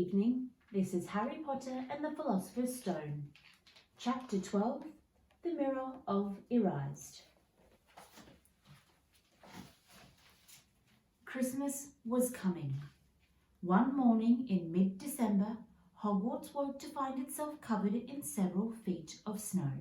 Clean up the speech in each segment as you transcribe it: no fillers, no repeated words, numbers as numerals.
evening. This is Harry Potter and the Philosopher's Stone. Chapter 12, The Mirror of Erised. Christmas was coming. One morning in mid-December, Hogwarts woke to find itself covered in several feet of snow.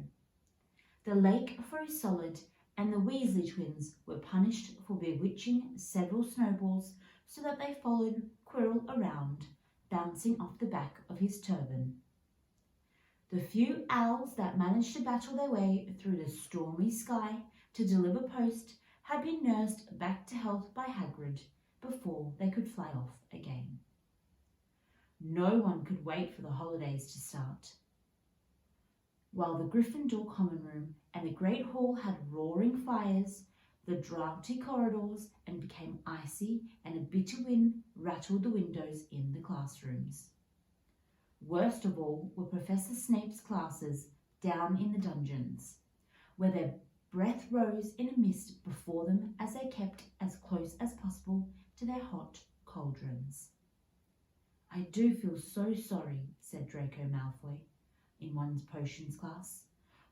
The lake froze solid, and the Weasley twins were punished for bewitching several snowballs so that they followed Quirrell around, bouncing off the back of his turban. The few owls that managed to battle their way through the stormy sky to deliver post had been nursed back to health by Hagrid before they could fly off again. No one could wait for the holidays to start. While the Gryffindor common room and the Great Hall had roaring fires, the draughty corridors and became icy, and a bitter wind rattled the windows in the classrooms. Worst of all were Professor Snape's classes down in the dungeons, where their breath rose in a mist before them as they kept as close as possible to their hot cauldrons. "I do feel so sorry," said Draco Malfoy in one's potions class,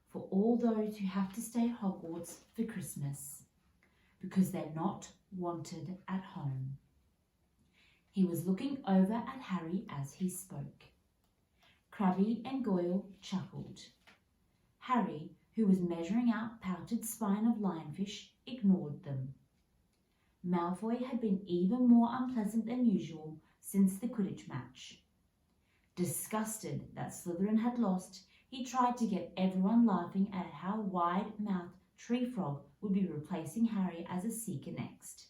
"for all those who have to stay at Hogwarts for Christmas, because they're not wanted at home." He was looking over at Harry as he spoke. Crabbe and Goyle chuckled. Harry, who was measuring out pouted spine of lionfish, ignored them. Malfoy had been even more unpleasant than usual since the Quidditch match. Disgusted that Slytherin had lost, he tried to get everyone laughing at how wide-mouthed Tree Frog would be replacing Harry as a Seeker next.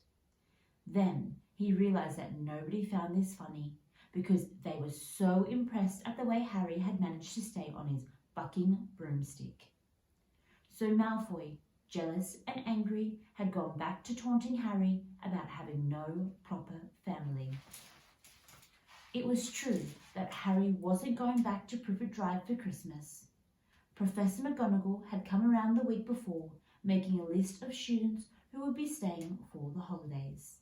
Then he realised that nobody found this funny, because they were so impressed at the way Harry had managed to stay on his bucking broomstick. So Malfoy, jealous and angry, had gone back to taunting Harry about having no proper family. It was true that Harry wasn't going back to Privet Drive for Christmas. Professor McGonagall had come around the week before, making a list of students who would be staying for the holidays.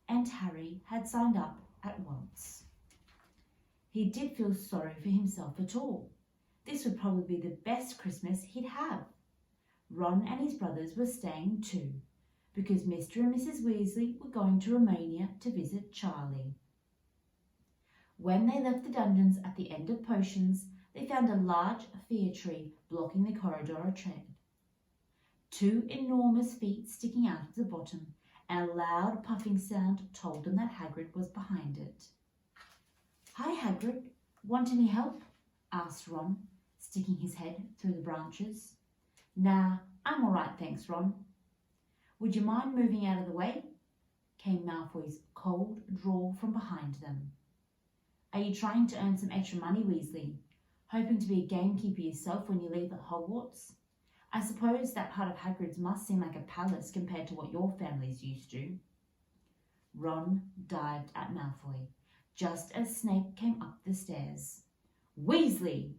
And Harry had signed up at once. He did feel sorry for himself at all. This would probably be the best Christmas he'd have. Ron and his brothers were staying too, because Mr. and Mrs. Weasley were going to Romania to visit Charlie. When they left the dungeons at the end of potions, they found a large fear tree blocking the corridor of tread. Two enormous feet sticking out of the bottom, and a loud puffing sound told them that Hagrid was behind it. "Hi, Hagrid. Want any help?" asked Ron, sticking his head through the branches. "Nah, I'm all right, thanks, Ron." "Would you mind moving out of the way?" came Malfoy's cold drawl from behind them. "Are you trying to earn some extra money, Weasley? Hoping to be a gamekeeper yourself when you leave at Hogwarts? I suppose that part of Hagrid's must seem like a palace compared to what your family's used to." Ron dived at Malfoy, just as Snape came up the stairs. "Weasley!"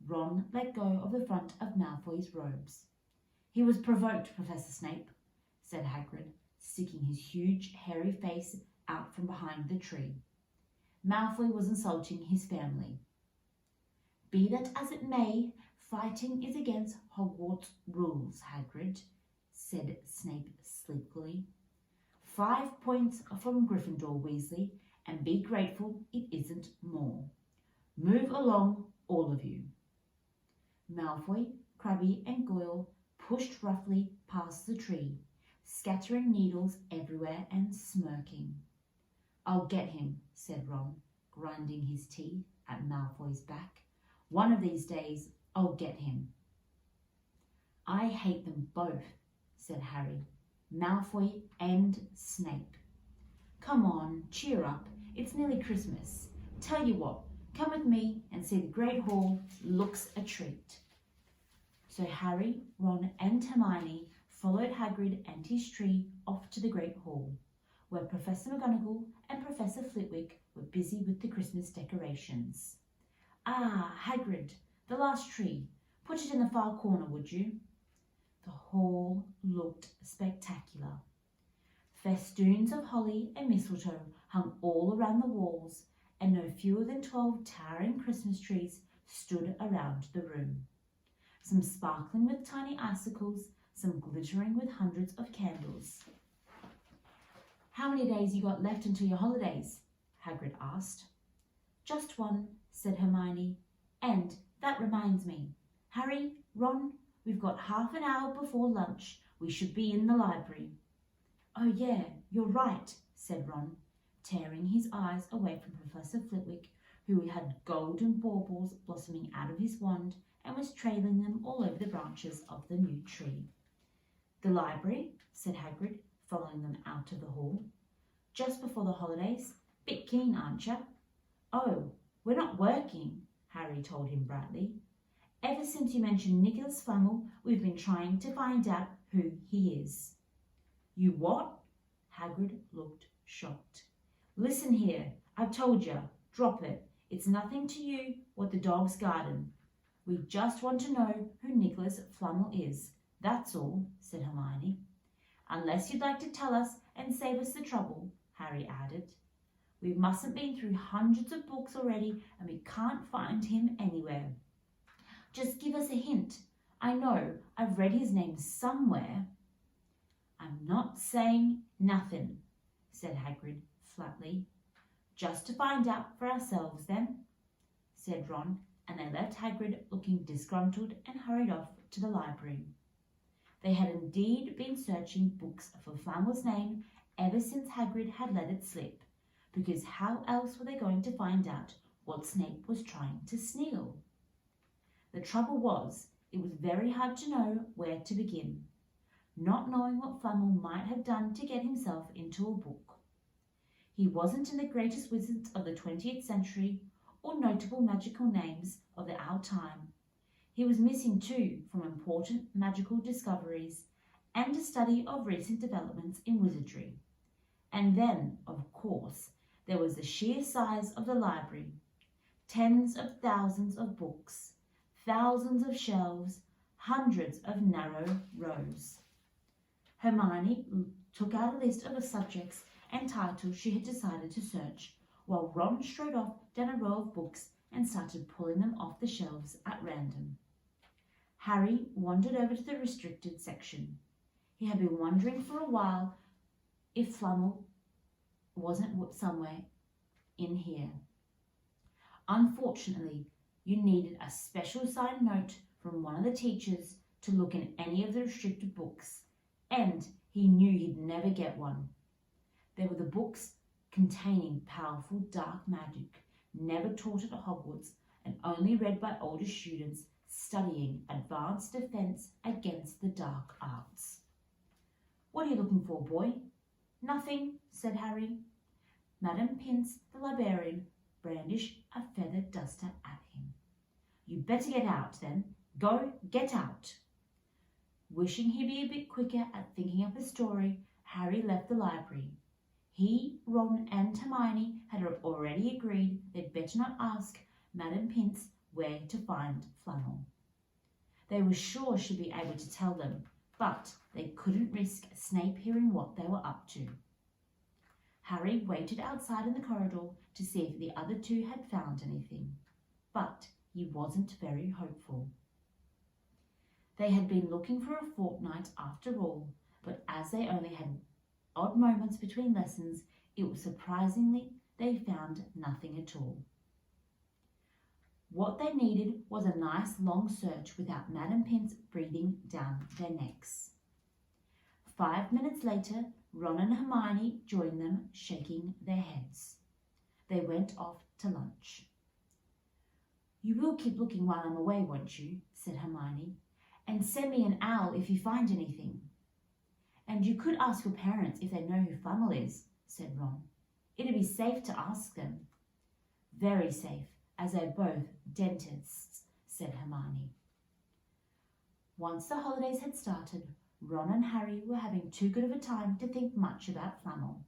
Ron let go of the front of Malfoy's robes. "He was provoked, Professor Snape," said Hagrid, sticking his huge, hairy face out from behind the tree. Malfoy was insulting his family. "Be that as it may, fighting is against Hogwarts rules, Hagrid," said Snape sleepily. 5 points from Gryffindor, Weasley, and be grateful it isn't more. Move along, all of you." Malfoy, Crabbe and Goyle pushed roughly past the tree, scattering needles everywhere and smirking. "I'll get him," said Ron, grinding his teeth at Malfoy's back. "One of these days, I'll get him." "I hate them both," said Harry, "Malfoy and Snape." "Come on, cheer up. It's nearly Christmas. Tell you what, come with me and see the Great Hall. Looks a treat." So Harry, Ron and Hermione followed Hagrid and his tree off to the Great Hall, where Professor McGonagall and Professor Flitwick were busy with the Christmas decorations. "Ah, Hagrid, the last tree. Put it in the far corner, would you?" The hall looked spectacular. Festoons of holly and mistletoe hung all around the walls, and no fewer than 12 towering Christmas trees stood around the room, some sparkling with tiny icicles, some glittering with hundreds of candles. "How many days you got left until your holidays?" Hagrid asked. "Just one," said Hermione. "And that reminds me. Harry, Ron, we've got half an hour before lunch. We should be in the library." "Oh yeah, you're right," said Ron, tearing his eyes away from Professor Flitwick, who had golden baubles blossoming out of his wand and was trailing them all over the branches of the new tree. "The library," said Hagrid, following them out of the hall. "Just before the holidays. Bit keen, aren't you?" "Oh, we're not working," Harry told him brightly. "Ever since you mentioned Nicholas Flamel, we've been trying to find out who he is." "You what?" Hagrid looked shocked. "Listen here, I've told you, drop it. It's nothing to you what the dog's garden. We just want to know who Nicholas Flamel is. That's all," said Hermione. "Unless you'd like to tell us and save us the trouble," Harry added. "We mustn't been through hundreds of books already and we can't find him anywhere. Just give us a hint. I know I've read his name somewhere." "I'm not saying nothing," said Hagrid flatly. "Just to find out for ourselves then," said Ron, and they left Hagrid looking disgruntled and hurried off to the library. They had indeed been searching books for Flamel's name ever since Hagrid had let it slip, because how else were they going to find out what Snape was trying to steal? The trouble was, it was very hard to know where to begin, not knowing what Flamel might have done to get himself into a book. He wasn't in the greatest wizards of the 20th century or notable magical names of our time. He was missing too from important magical discoveries and a study of recent developments in wizardry. And then, of course, there was the sheer size of the library. Tens of thousands of books, thousands of shelves, hundreds of narrow rows. Hermione took out a list of the subjects and titles she had decided to search, while Ron strode off down a row of books and started pulling them off the shelves at random. Harry wandered over to the restricted section. He had been wondering for a while if Flamel wasn't somewhere in here. Unfortunately, you needed a special signed note from one of the teachers to look in any of the restricted books, and he knew he'd never get one. There were the books containing powerful dark magic, never taught at Hogwarts and only read by older students studying advanced defense against the dark arts. "What are you looking for, boy?" "Nothing," said Harry. Madame Pince, the librarian, brandished a feather duster at him. "You better get out, then. Go, get out." Wishing he'd be a bit quicker at thinking up a story, Harry left the library. He, Ron and Hermione had already agreed they'd better not ask Madame Pince where to find Flamel. They were sure she'd be able to tell them, but they couldn't risk Snape hearing what they were up to. Harry waited outside in the corridor to see if the other two had found anything, but he wasn't very hopeful. They had been looking for a fortnight after all, but as they only had odd moments between lessons, it was surprisingly they found nothing at all. What they needed was a nice long search without Madame Pince breathing down their necks. 5 minutes later, Ron and Hermione joined them, shaking their heads. They went off to lunch. "You will keep looking while I'm away, won't you?" said Hermione. "And send me an owl if you find anything." "And you could ask your parents if they know who Flamel is," said Ron. "It'd be safe to ask them." "Very safe, as they're both dentists," said Hermione. Once the holidays had started, Ron and Harry were having too good of a time to think much about Flamel.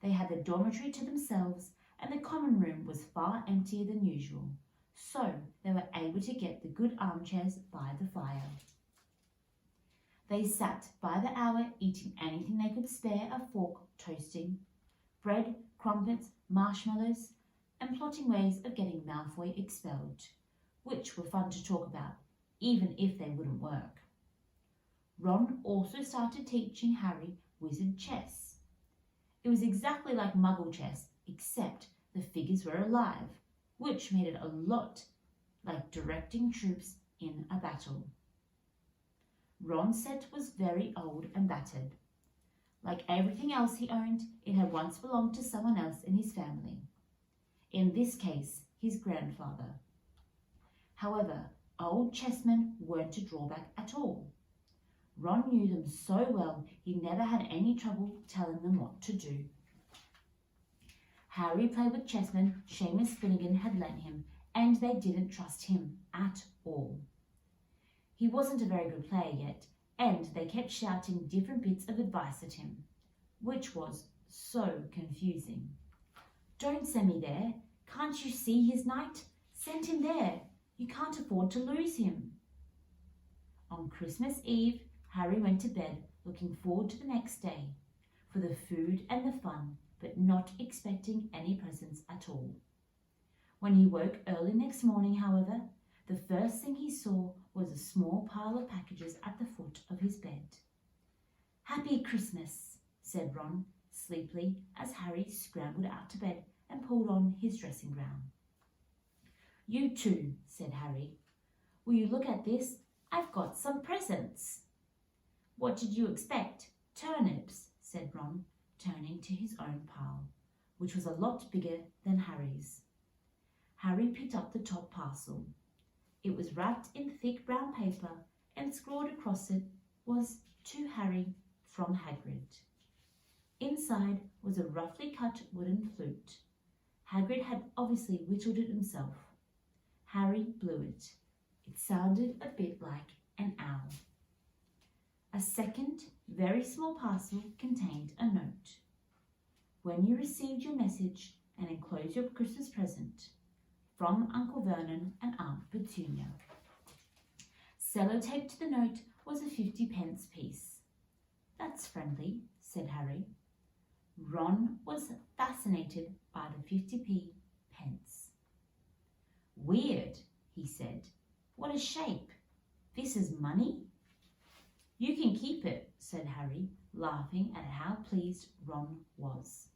They had the dormitory to themselves, and the common room was far emptier than usual, so they were able to get the good armchairs by the fire. They sat by the hour eating anything they could spare a fork toasting, bread, crumpets, marshmallows, and plotting ways of getting Malfoy expelled, which were fun to talk about, even if they wouldn't work. Ron also started teaching Harry wizard chess. It was exactly like Muggle chess, except the figures were alive, which made it a lot like directing troops in a battle. Ron's set was very old and battered. Like everything else he owned, it had once belonged to someone else in his family. In this case, his grandfather. However, old chessmen weren't a drawback at all. Ron knew them so well he never had any trouble telling them what to do. Harry played with chessmen Seamus Finnegan had lent him, and they didn't trust him at all. He wasn't a very good player yet, and they kept shouting different bits of advice at him, which was so confusing. "Don't send me there. Can't you see his knight? Send him there. You can't afford to lose him." On Christmas Eve, Harry went to bed looking forward to the next day, for the food and the fun, but not expecting any presents at all. When he woke early next morning, however, the first thing he saw was a small pile of packages at the foot of his bed. "Happy Christmas," said Ron sleepily as Harry scrambled out of bed and pulled on his dressing gown. "You too," said Harry. "Will you look at this? I've got some presents." "What did you expect? Turnips," said Ron, turning to his own pile, which was a lot bigger than Harry's. Harry picked up the top parcel. It was wrapped in thick brown paper, and scrawled across it was "To Harry from Hagrid." Inside was a roughly cut wooden flute. Hagrid had obviously whittled it himself. Harry blew it. It sounded a bit like an owl. A second, very small parcel contained a note. "When you received your message and enclose your Christmas present, from Uncle Vernon and Aunt Petunia." Sellotaped to the note was a 50-pence piece. "That's friendly," said Harry. Ron was fascinated by the 50p pence. "Weird," he said. "What a shape. This is money?" "You can keep it," said Harry, laughing at how pleased Ron was.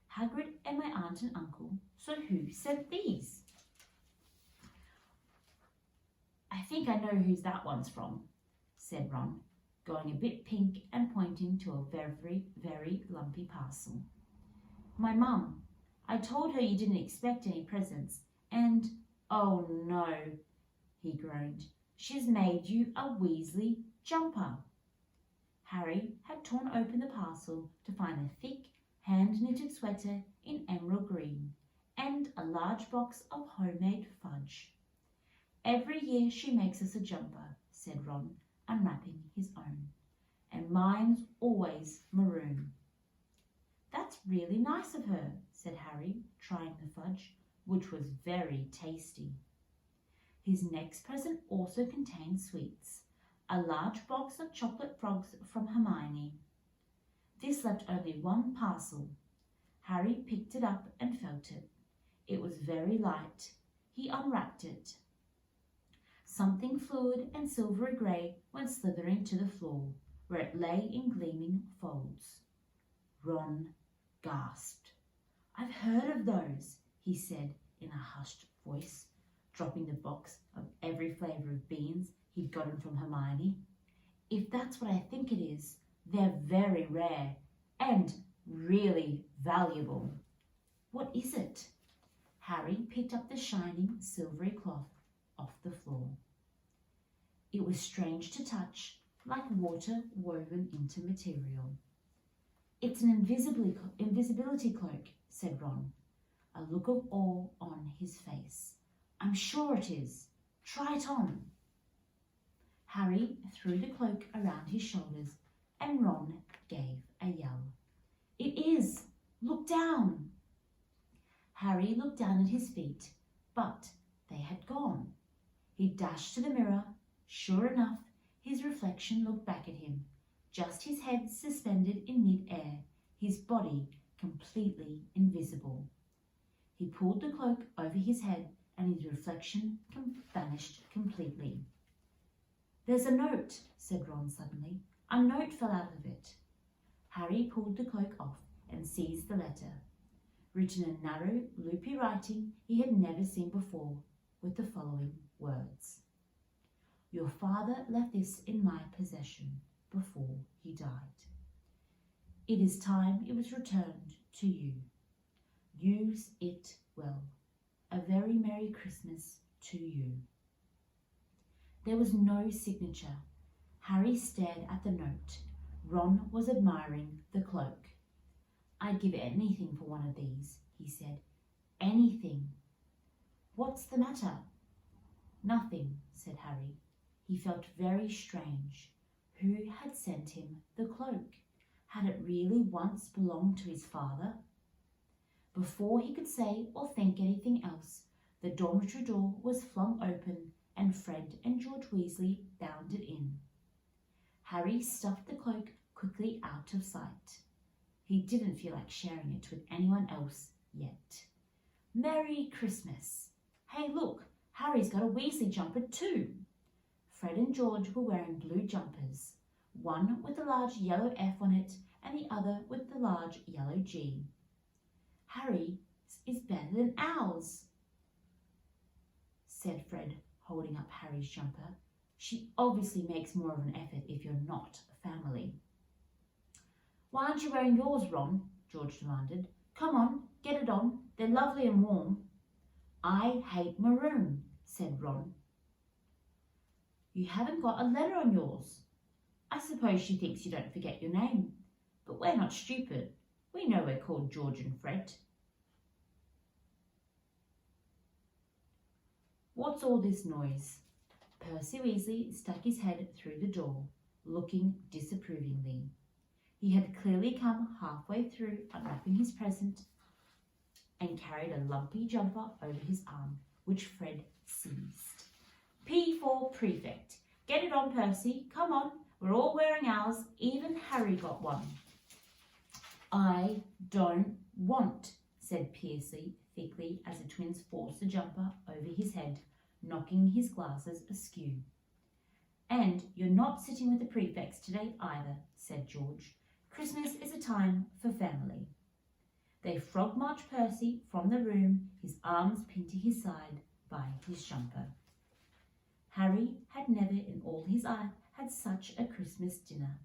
"Hagrid and my aunt and uncle, so who sent these?" "I think I know whose that one's from," said Ron, going a bit pink and pointing to a very, very lumpy parcel. "My mum. I told her you didn't expect any presents, and, oh no," he groaned, "she's made you a Weasley jumper." Harry had torn open the parcel to find a thick, hand-knitted sweater in emerald green and a large box of homemade fudge. "Every year she makes us a jumper," said Ron, unwrapping his own, "and mine's always maroon." "That's really nice of her," said Harry, trying the fudge, which was very tasty. His next present also contained sweets, a large box of chocolate frogs from Hermione. This left only one parcel. Harry picked it up and felt it. It was very light. He unwrapped it. Something fluid and silvery grey went slithering to the floor, where it lay in gleaming folds. Ron gasped. "I've heard of those," he said in a hushed voice, dropping the box of every flavour of beans he'd gotten from Hermione. "If that's what I think it is, they're very rare and really valuable." "What is it?" Harry picked up the shining silvery cloth off the floor. It was strange to touch, like water woven into material. "It's an invisibility cloak," said Ron, a look of awe on his face. "I'm sure it is. Try it on." Harry threw the cloak around his shoulders, and Ron gave a yell. "It is! Look down!" Harry looked down at his feet, but they had gone. He dashed to the mirror. Sure enough, his reflection looked back at him, just his head suspended in mid-air, his body completely invisible. He pulled the cloak over his head and his reflection vanished completely. "There's a note," said Ron suddenly. "A note fell out of it." Harry pulled the cloak off and seized the letter, written in narrow, loopy writing he had never seen before, with the following words: "Your father left this in my possession before he died. It is time it was returned to you. Use it well. A very Merry Christmas to you." There was no signature. Harry stared at the note. Ron was admiring the cloak. "I'd give anything for one of these," he said. "Anything." "What's the matter?" "Nothing," said Harry. He felt very strange. Who had sent him the cloak? Had it really once belonged to his father? Before he could say or think anything else, the dormitory door was flung open and Fred and George Weasley bounded in. Harry stuffed the cloak quickly out of sight. He didn't feel like sharing it with anyone else yet. "Merry Christmas! Hey, look, Harry's got a Weasley jumper too." Fred and George were wearing blue jumpers, one with a large yellow F on it and the other with the large yellow G. "Harry's is better than ours," said Fred, holding up Harry's jumper. "She obviously makes more of an effort if you're not family." "Why aren't you wearing yours, Ron?" George demanded. "Come on, get it on. They're lovely and warm." "I hate maroon," said Ron. "You haven't got a letter on yours. I suppose she thinks you don't forget your name. But we're not stupid. We know we're called George and Fred." "What's all this noise?" Percy Weasley stuck his head through the door, looking disapprovingly. He had clearly come halfway through unwrapping his present and carried a lumpy jumper over his arm, which Fred seized. "P for prefect. Get it on, Percy. Come on. We're all wearing ours. Even Harry got one." "I don't want," said Percy thickly as the twins forced the jumper over his head, knocking his glasses askew. "And you're not sitting with the prefects today either," said George. "Christmas is a time for family." They frog-marched Percy from the room, his arms pinned to his side by his jumper. Harry had never in all his life had such a Christmas dinner.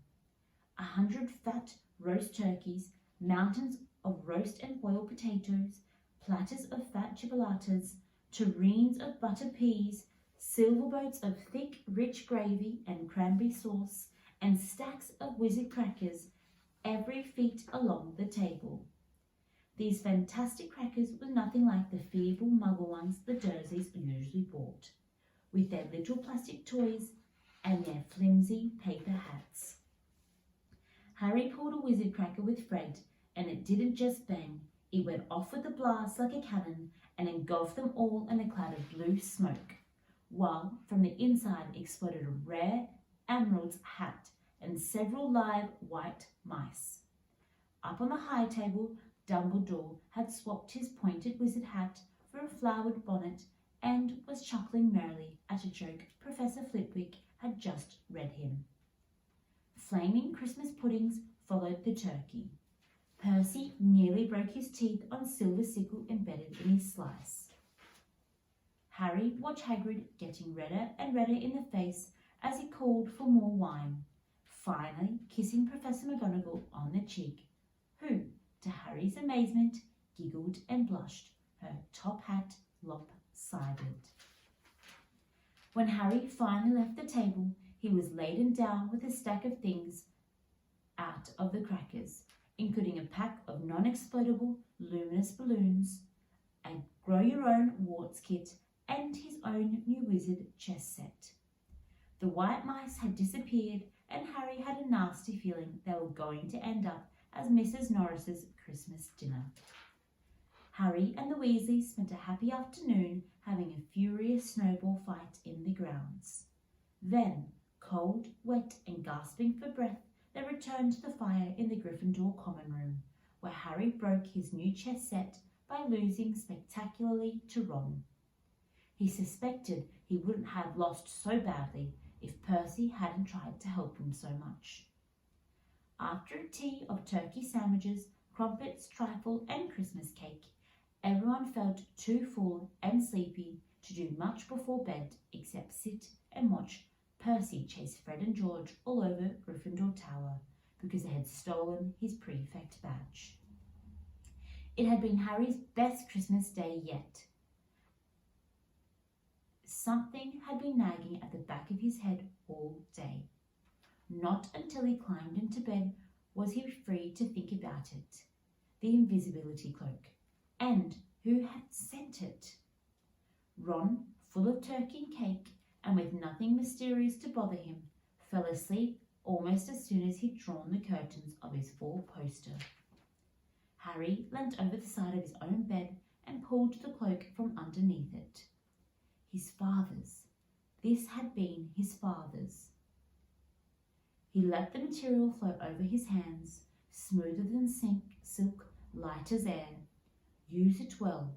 100 fat roast turkeys, mountains of roast and boiled potatoes, platters of fat chipolatas, tureens of butter peas, silver boats of thick, rich gravy and cranberry sauce, and stacks of wizard crackers every feet along the table. These fantastic crackers were nothing like the feeble muggle ones the Dursleys usually bought, with their little plastic toys and their flimsy paper hats. Harry pulled a wizard cracker with Fred, and it didn't just bang, it went off with a blast like a cannon and engulfed them all in a cloud of blue smoke, while from the inside exploded a rare emerald's hat and several live white mice. Up on the high table, Dumbledore had swapped his pointed wizard hat for a flowered bonnet and was chuckling merrily at a joke Professor Flitwick had just read him. Flaming Christmas puddings followed the turkey. Percy nearly broke his teeth on silver sickle embedded in his slice. Harry watched Hagrid getting redder and redder in the face as he called for more wine, finally kissing Professor McGonagall on the cheek, who, to Harry's amazement, giggled and blushed, her top hat lopsided. When Harry finally left the table, he was laden down with a stack of things out of the crackers, including a pack of non-explodable luminous balloons, a grow-your-own warts kit, and his own new wizard chess set. The white mice had disappeared, and Harry had a nasty feeling they were going to end up as Mrs. Norris's Christmas dinner. Harry and the Weasleys spent a happy afternoon having a furious snowball fight in the grounds. Then, cold, wet, and gasping for breath, they returned to the fire in the Gryffindor common room, where Harry broke his new chess set by losing spectacularly to Ron. He suspected he wouldn't have lost so badly if Percy hadn't tried to help him so much. After a tea of turkey sandwiches, crumpets, trifle, and Christmas cake, everyone felt too full and sleepy to do much before bed except sit and watch Percy chase Fred and George all over Gryffindor Tower because they had stolen his prefect badge. It had been Harry's best Christmas day yet. Something had been nagging at the back of his head all day. Not until he climbed into bed was he free to think about it. The invisibility cloak. And who had sent it? Ron, full of turkey and cake, and with nothing mysterious to bother him, fell asleep almost as soon as he'd drawn the curtains of his four-poster. Harry leant over the side of his own bed and pulled the cloak from underneath it. His father's. This had been his father's. He let the material float over his hands, smoother than silk, light as air. Use it well,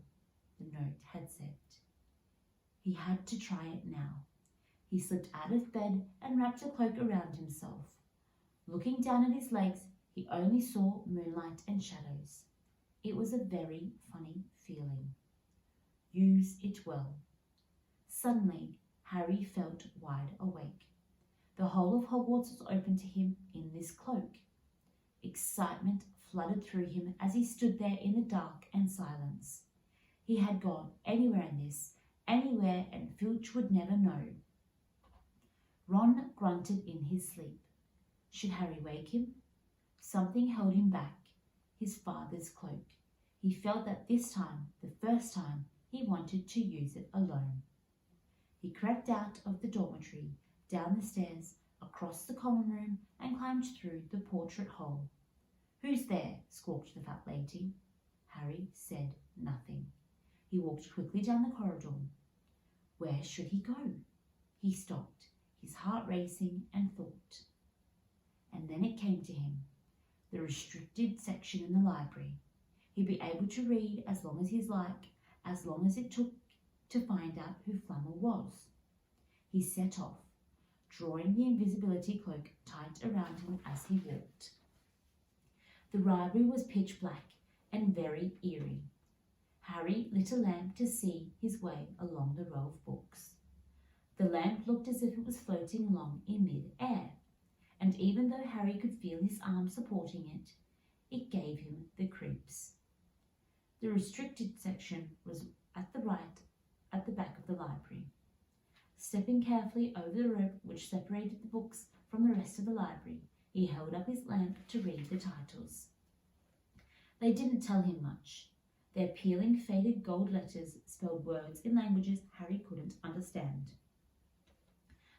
the note had said. He had to try it now. He slipped out of bed and wrapped the cloak around himself. Looking down at his legs, he only saw moonlight and shadows. It was a very funny feeling. Use it well. Suddenly, Harry felt wide awake. The whole of Hogwarts was open to him in this cloak. Excitement flooded through him as he stood there in the dark and silence. He had gone anywhere in this, anywhere, and Filch would never know. Ron grunted in his sleep. Should Harry wake him? Something held him back. His father's cloak. He felt that this time, the first time, he wanted to use it alone. He crept out of the dormitory, down the stairs, across the common room, and climbed through the portrait hole. Who's there? Squawked the fat lady. Harry said nothing. He walked quickly down the corridor. Where should he go? He stopped, his heart racing, and thought. And then it came to him. The restricted section in the library. He'd be able to read as long as he'd like, as long as it took to find out who Flamel was. He set off, drawing the invisibility cloak tight around him as he walked. The library was pitch black and very eerie. Harry lit a lamp to see his way along the row of books. The lamp looked as if it was floating along in mid-air, and even though Harry could feel his arm supporting it, it gave him the creeps. The restricted section was at the right, at the back of the library. Stepping carefully over the rope which separated the books from the rest of the library, he held up his lamp to read the titles. They didn't tell him much. Their peeling, faded gold letters spelled words in languages Harry couldn't understand.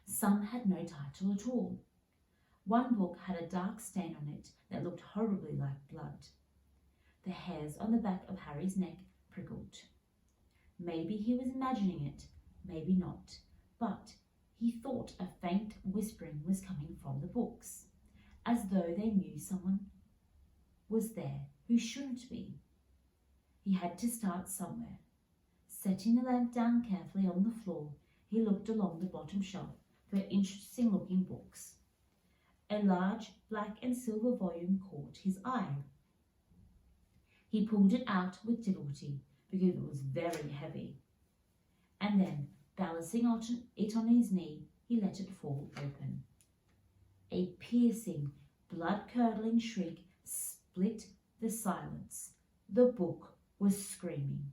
Some had no title at all. One book had a dark stain on it that looked horribly like blood. The hairs on the back of Harry's neck prickled. Maybe he was imagining it, maybe not, but he thought a faint whispering was coming from the books, as though they knew someone was there who shouldn't be. He had to start somewhere. Setting the lamp down carefully on the floor, he looked along the bottom shelf for interesting-looking books. A large black and silver volume caught his eye. He pulled it out with difficulty because it was very heavy, and then, balancing it on his knee, he let it fall open. A piercing, blood-curdling shriek split the silence. The book was screaming.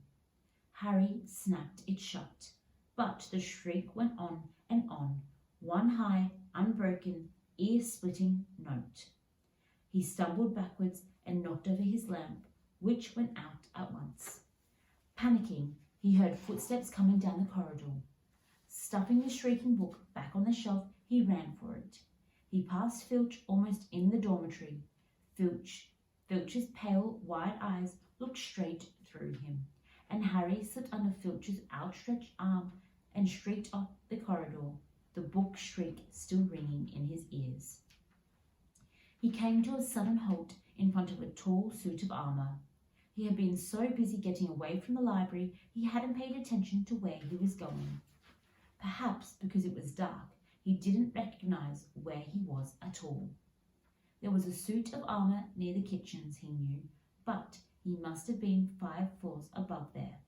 Harry snapped it shut, but the shriek went on and on, one high, unbroken, ear-splitting note. He stumbled backwards and knocked over his lamp, which went out at once. Panicking, he heard footsteps coming down the corridor. Stuffing the shrieking book back on the shelf, he ran for it. He passed Filch almost in the dormitory. Filch's pale, wide eyes looked straight through him, and Harry slipped under Filch's outstretched arm and shrieked up the corridor, the book shriek still ringing in his ears. He came to a sudden halt in front of a tall suit of armour. He had been so busy getting away from the library he hadn't paid attention to where he was going. Perhaps because it was dark, he didn't recognize where he was at all. There was a suit of armor near the kitchens, he knew, but he must have been 5 floors above there.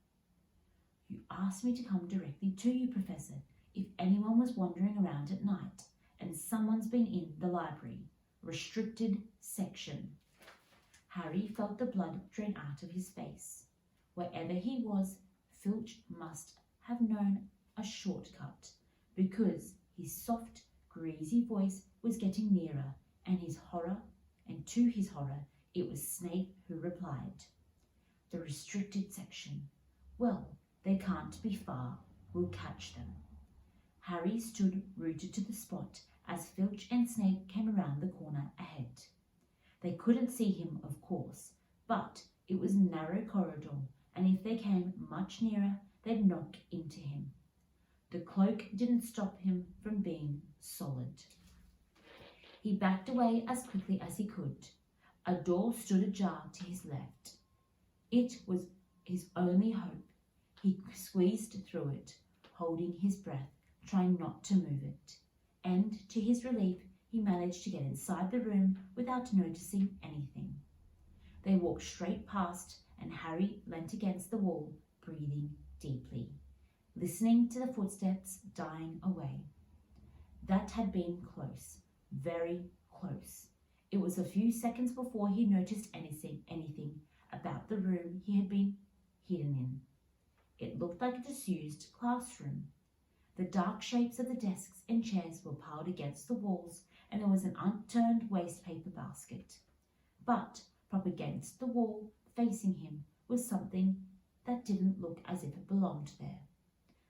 You asked me to come directly to you, Professor, if anyone was wandering around at night, and someone's been in the library. Restricted section. Harry felt the blood drain out of his face. Wherever he was, Filch must have known a shortcut, because his soft, greasy voice was getting nearer, and to his horror, it was Snape who replied. The restricted section. Well, they can't be far. We'll catch them. Harry stood rooted to the spot as Filch and Snape came around the corner ahead. They couldn't see him, of course, but it was a narrow corridor, and if they came much nearer, they'd knock into him. The cloak didn't stop him from being solid. He backed away as quickly as he could. A door stood ajar to his left. It was his only hope. He squeezed through it, holding his breath, trying not to move it. And, to his relief, he managed to get inside the room without noticing anything. They walked straight past, and Harry leant against the wall, breathing deeply, listening to the footsteps dying away. That had been close, very close. It was a few seconds before he noticed anything about the room he had been hidden in. It looked like a disused classroom. The dark shapes of the desks and chairs were piled against the walls, and there was an unturned waste paper basket. But up against the wall, facing him, was something that didn't look as if it belonged there.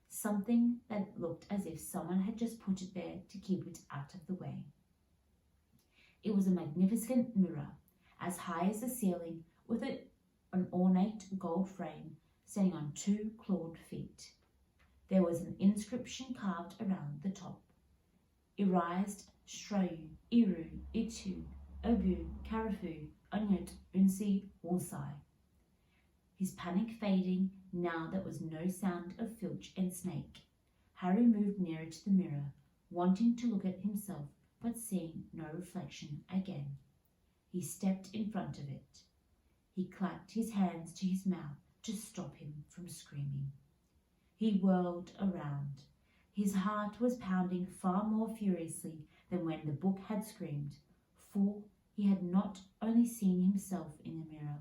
Something that looked as if someone had just put it there to keep it out of the way. It was a magnificent mirror, as high as the ceiling, with an ornate gold frame standing on 2 clawed feet. There was an inscription carved around the top. Erised, Strayu, Iru, Itu, Obu, Carafu, Unyut, Unsi, Worsai. His panic fading, now there was no sound of Filch and Snake. Harry moved nearer to the mirror, wanting to look at himself, but seeing no reflection again. He stepped in front of it. He clapped his hands to his mouth to stop him from screaming. He whirled around. His heart was pounding far more furiously than when the book had screamed, for he had not only seen himself in the mirror,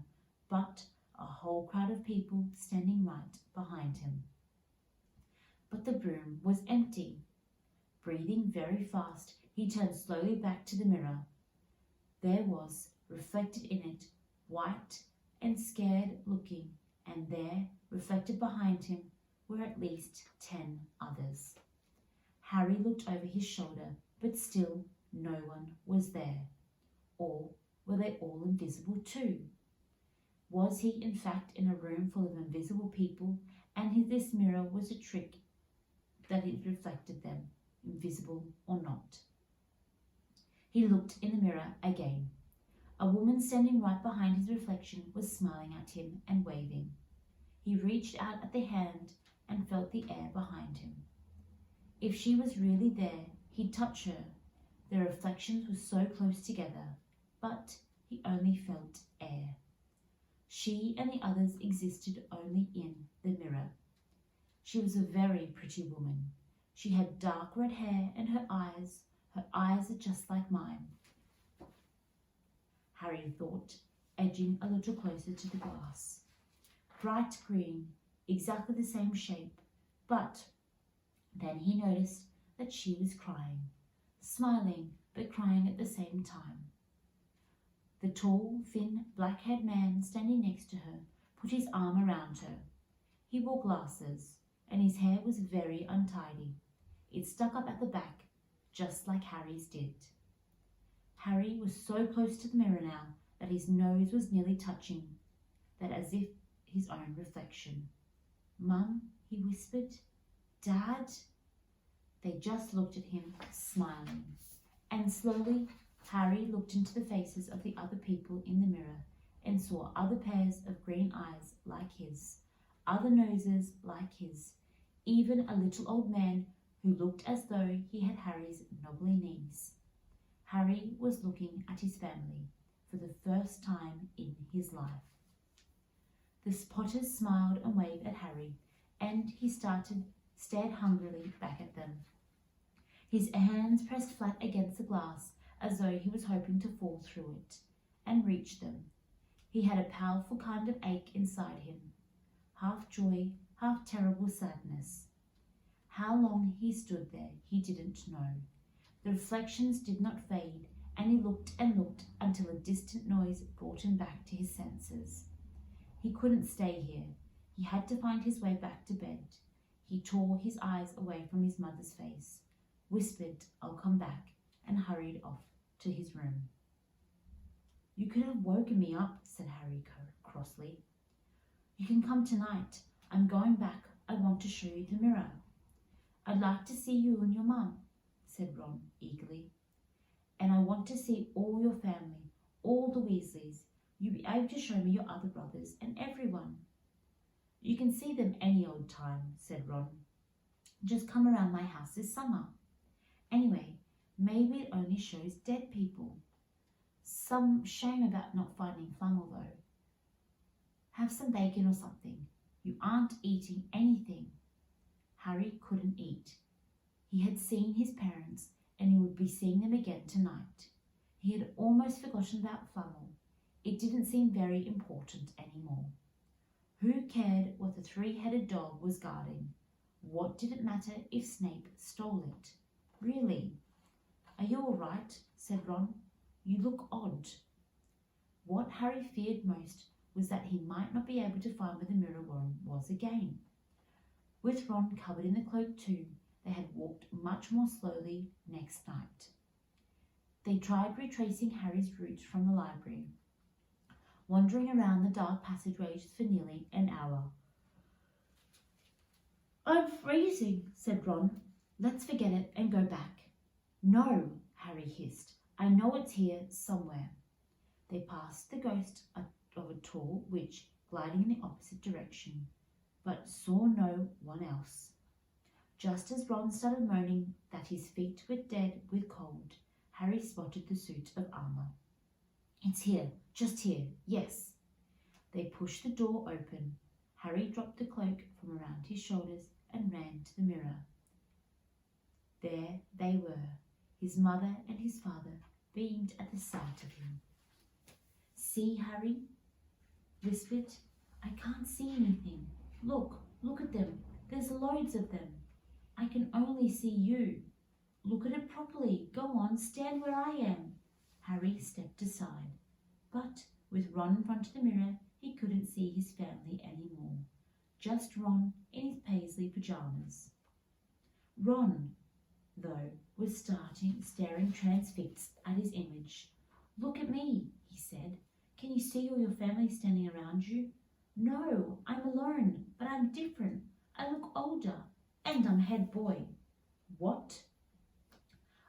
but a whole crowd of people standing right behind him. But the room was empty. Breathing very fast, he turned slowly back to the mirror. There was, reflected in it, white and scared looking, and there, reflected behind him, were at least 10 others. Harry looked over his shoulder, but still no one was there. Or were they all invisible too? Was he in fact in a room full of invisible people, and this mirror was a trick that it reflected them, invisible or not? He looked in the mirror again. A woman standing right behind his reflection was smiling at him and waving. He reached out at the hand and felt the air behind him. If she was really there, he'd touch her. Their reflections were so close together, but he only felt air. She and the others existed only in the mirror. She was a very pretty woman. She had dark red hair, and her eyes are just like mine, Harry thought, edging a little closer to the glass. Bright green, exactly the same shape, but then he noticed that she was crying, smiling but crying at the same time. The tall, thin, black-haired man standing next to her put his arm around her. He wore glasses, and his hair was very untidy. It stuck up at the back, just like Harry's did. Harry was so close to the mirror now that his nose was nearly touching, that as if his own reflection. "Mum," he whispered. "Dad?" They just looked at him, smiling. And slowly, Harry looked into the faces of the other people in the mirror, and saw other pairs of green eyes like his, other noses like his, even a little old man who looked as though he had Harry's knobbly knees. Harry was looking at his family for the first time in his life. The Potters smiled and waved at Harry, and he stared hungrily back at them. His hands pressed flat against the glass as though he was hoping to fall through it and reach them. He had a powerful kind of ache inside him, half joy, half terrible sadness. How long he stood there he didn't know. The reflections did not fade, and he looked and looked until a distant noise brought him back to his senses. He couldn't stay here. He had to find his way back to bed. He tore his eyes away from his mother's face, whispered, "I'll come back," and hurried off to his room. "You could have woken me up," said Harry crossly. "You can come tonight. I'm going back. I want to show you the mirror." "I'd like to see you and your mum," said Ron eagerly. "And I want to see all your family, all the Weasleys. You'll be able to show me your other brothers and everyone." "You can see them any old time," said Ron. "Just come around my house this summer. Anyway, maybe it only shows dead people. Some shame about not finding Flummel, though. Have some bacon or something. You aren't eating anything." Harry couldn't eat. He had seen his parents, and he would be seeing them again tonight. He had almost forgotten about Flummel. It didn't seem very important anymore. Who cared what the three-headed dog was guarding? What did it matter if Snape stole it? Really? "Are you all right?" said Ron. "You look odd." What Harry feared most was that he might not be able to find where the mirror was again. With Ron covered in the cloak too, they had walked much more slowly next night. They tried retracing Harry's route from the library, wandering around the dark passageways for nearly an hour. "I'm freezing," said Ron. "Let's forget it and go back." "No," Harry hissed. "I know it's here somewhere." They passed the ghost of a tall witch gliding in the opposite direction, but saw no one else. Just as Ron started moaning that his feet were dead with cold, Harry spotted the suit of armour. "It's here, just here, yes." They pushed the door open. Harry dropped the cloak from around his shoulders and ran to the mirror. There they were. His mother and his father beamed at the sight of him. "See, Harry?" whispered. "I can't see anything. Look at them. There's loads of them. I can only see you. Look at it properly. Go on, stand where I am." Harry stepped aside, but with Ron in front of the mirror, he couldn't see his family anymore. Just Ron in his paisley pyjamas. Ron, though, was staring transfixed at his image. "Look at me," he said. "Can you see all your family standing around you?" "No, I'm alone, but I'm different. I look older, and I'm head boy." "What?"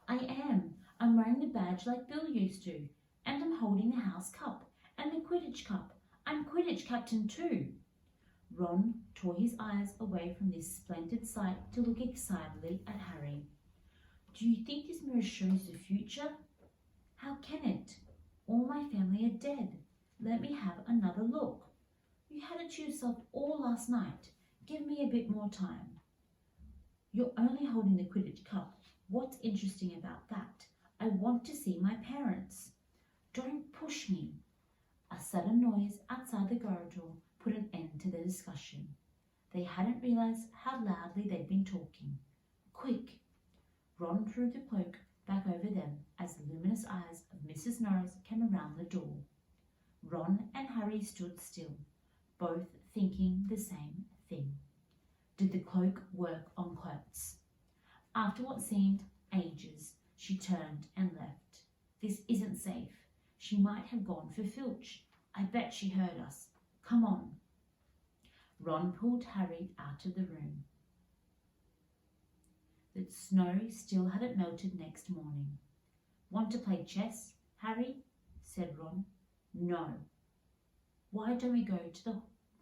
"I am. I'm wearing the badge like Bill used to, and I'm holding the house cup and the Quidditch cup. I'm Quidditch captain too." Ron tore his eyes away from this splendid sight to look excitedly at Harry. "Do you think this mirror shows the future?" "How can it? All my family are dead. Let me have another look. You had it to yourself all last night. Give me a bit more time." "You're only holding the Quidditch cup. What's interesting about that? I want to see my parents." "Don't push me." A sudden noise outside the garage door put an end to the discussion. They hadn't realised how loudly they'd been talking. "Quick!" Ron threw the cloak back over them as the luminous eyes of Mrs. Norris came around the door. Ron and Harry stood still, both thinking the same thing. Did the cloak work on Klutz? After what seemed ages, she turned and left. "This isn't safe. She might have gone for Filch. I bet she heard us. Come on." Ron pulled Harry out of the room. The snow still hadn't melted next morning. "Want to play chess, Harry?" said Ron. "No." Why don't we go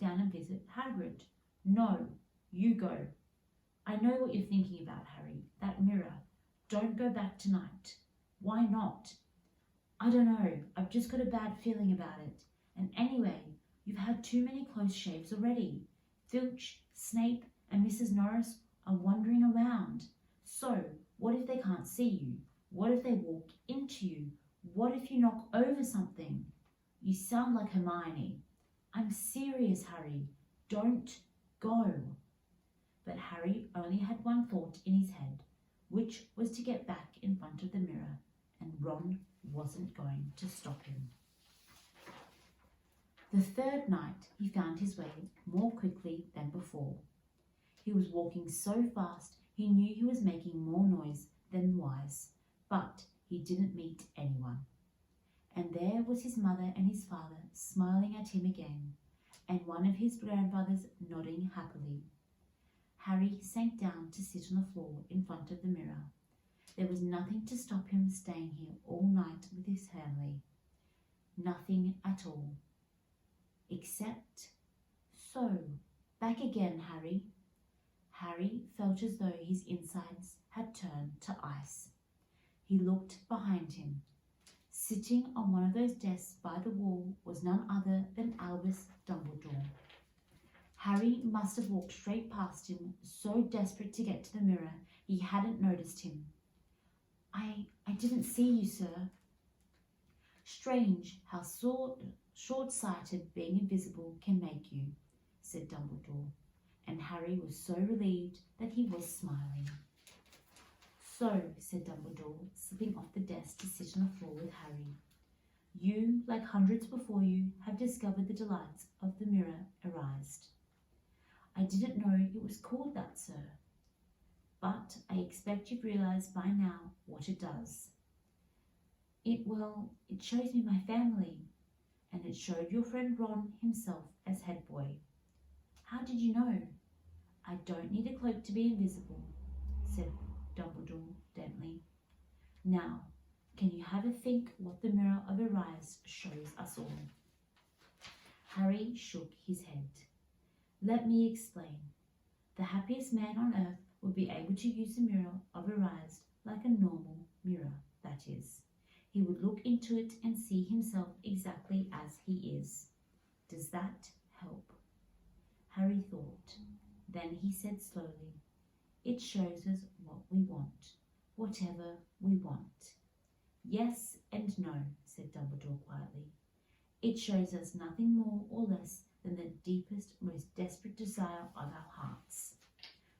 down and visit Hagrid? No, you go. I know what you're thinking about, Harry. That mirror. Don't go back tonight. Why not? I don't know. I've just got a bad feeling about it. And anyway, you've had too many close shaves already. Filch, Snape, and Mrs. Norris are wandering around. So, what if they can't see you? What if they walk into you? What if you knock over something? You sound like Hermione. I'm serious, Harry. Don't go. But Harry only had one thought in his head, which was to get back in front of the mirror, and Ron wasn't going to stop him. The third night he found his way more quickly than before. He was walking so fast he knew he was making more noise than wise, but he didn't meet anyone. And there was his mother and his father smiling at him again, and one of his grandfathers nodding happily. Harry sank down to sit on the floor in front of the mirror. There was nothing to stop him staying here all night with his family. Nothing at all. Except, so, back again, Harry. Harry felt as though his insides had turned to ice. He looked behind him. Sitting on one of those desks by the wall was none other than Albus Dumbledore. Harry must have walked straight past him, so desperate to get to the mirror he hadn't noticed him. I didn't see you, sir. Strange how short-sighted being invisible can make you, said Dumbledore, and Harry was so relieved that he was smiling. So, said Dumbledore, slipping off the desk to sit on the floor with Harry, you, like hundreds before you, have discovered the delights of the mirror Erised. I didn't know it was called that, sir, but I expect you've realised by now what it does. It shows me my family, and it showed your friend Ron himself as head boy. How did you know? I don't need a cloak to be invisible, said Dumbledore gently. Now, can you have a think what the mirror of Erised shows us all? Harry shook his head. Let me explain. The happiest man on earth would be able to use the mirror of Erised like a normal mirror, that is. He would look into it and see himself exactly as he is. Does that help? Harry thought. Then he said slowly, it shows us what we want, whatever we want. Yes and no, said Dumbledore quietly. It shows us nothing more or less than the deepest, most desperate desire of our hearts.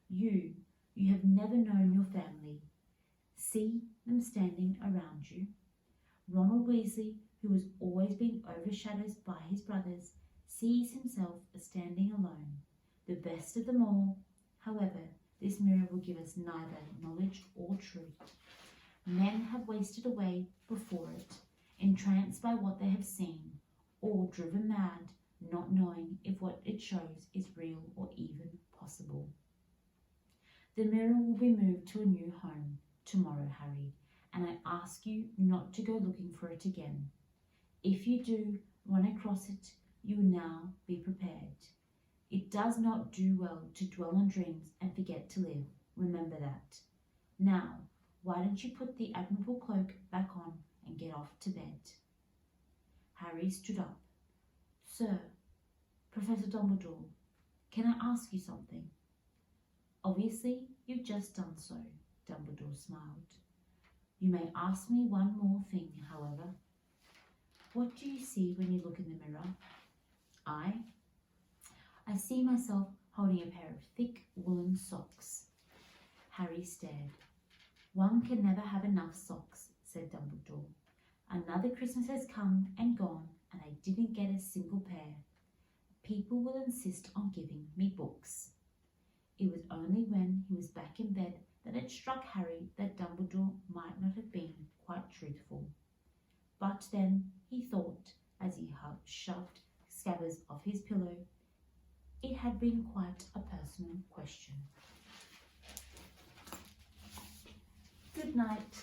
You have never known your family. See them standing around you. Ronald Weasley, who has always been overshadowed by his brothers, sees himself as standing alone, the best of them all. However, this mirror will give us neither knowledge or truth. Men have wasted away before it, entranced by what they have seen, or driven mad, not knowing if what it shows is real or even possible. The mirror will be moved to a new home tomorrow, Harry, and I ask you not to go looking for it again. If you do run across it, you will now be prepared. It does not do well to dwell on dreams and forget to live. Remember that. Now, why don't you put the admirable cloak back on and get off to bed? Harry stood up. Sir, Professor Dumbledore, can I ask you something? Obviously, you've just done so, Dumbledore smiled. You may ask me one more thing, however. What do you see when you look in the mirror? I see myself holding a pair of thick woolen socks. Harry stared. One can never have enough socks, said Dumbledore. Another Christmas has come and gone, and I didn't get a single pair. People will insist on giving me books. It was only when he was back in bed that it struck Harry that Dumbledore might not have been quite truthful. But then he thought, as he shoved Scabbers off his pillow, it had been quite a personal question. Good night.